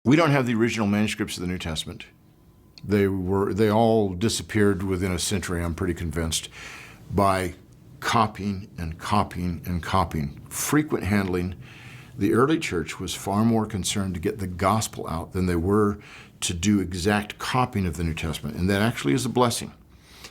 We don't have the original manuscripts of the New Testament. They all disappeared within a century, I'm pretty convinced, by copying and copying and copying. Frequent handling. The early church was far more concerned to get the gospel out than they were to do exact copying of the New Testament. And that actually is a blessing,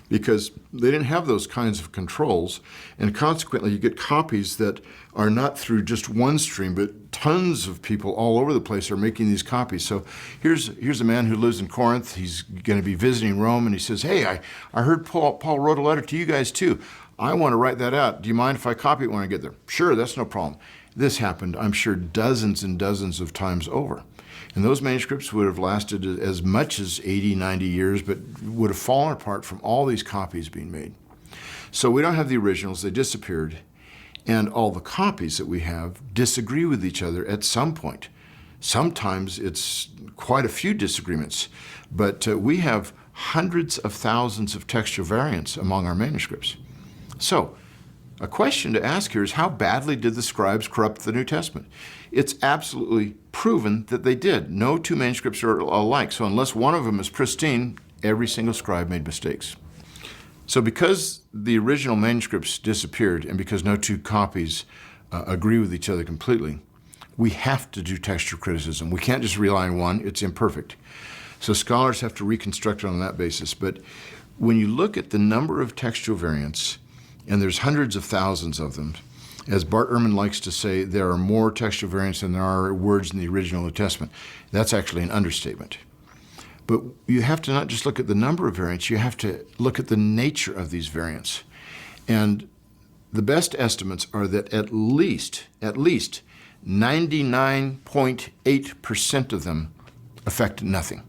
because they didn't have those kinds of controls, and consequently you get copies that are not through just one stream, but tons of people all over the place are making these copies. So here's a man who lives in Corinth. He's going to be visiting Rome, and he says, hey, I heard Paul wrote a letter to you guys too. I want to write that out. Do you mind if I copy it when I get there? Sure, that's no problem. This happened, I'm sure, dozens and dozens of times over. And those manuscripts would have lasted as much as 80, 90 years, but would have fallen apart from all these copies being made. So we don't have the originals, they disappeared. And all the copies that we have disagree with each other at some point. Sometimes it's quite a few disagreements, but we have hundreds of thousands of textual variants among our manuscripts. So a question to ask here is, how badly did the scribes corrupt the New Testament? It's absolutely proven that they did. No two manuscripts are alike, so unless one of them is pristine, every single scribe made mistakes. So because the original manuscripts disappeared and because no two copies agree with each other completely, we have to do textual criticism. We can't just rely on one, it's imperfect. So scholars have to reconstruct it on that basis. But when you look at the number of textual variants, and there's hundreds of thousands of them, as Bart Ehrman likes to say, there are more textual variants than there are words in the original New Testament. That's actually an understatement. But you have to not just look at the number of variants, you have to look at the nature of these variants. And the best estimates are that at least 99.8% of them affect nothing.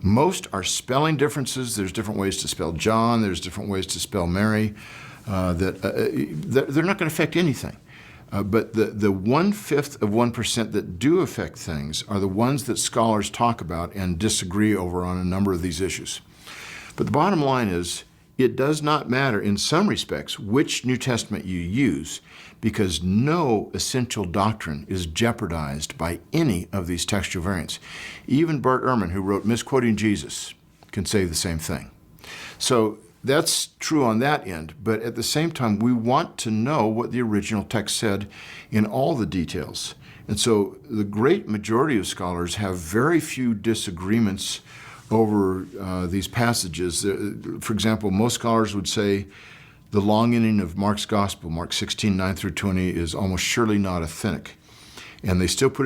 Most are spelling differences. There's different ways to spell John, there's different ways to spell Mary. They're not going to affect anything. But the 1/5 of 1% that do affect things are the ones that scholars talk about and disagree over on a number of these issues. But the bottom line is, it does not matter in some respects which New Testament you use, because no essential doctrine is jeopardized by any of these textual variants. Even Bart Ehrman, who wrote Misquoting Jesus, can say the same thing. So that's true on that end, but at the same time, we want to know what the original text said in all the details. And so the great majority of scholars have very few disagreements over these passages. For example, most scholars would say the long ending of Mark's Gospel, Mark 16, 9 through 20, is almost surely not authentic. And they still put it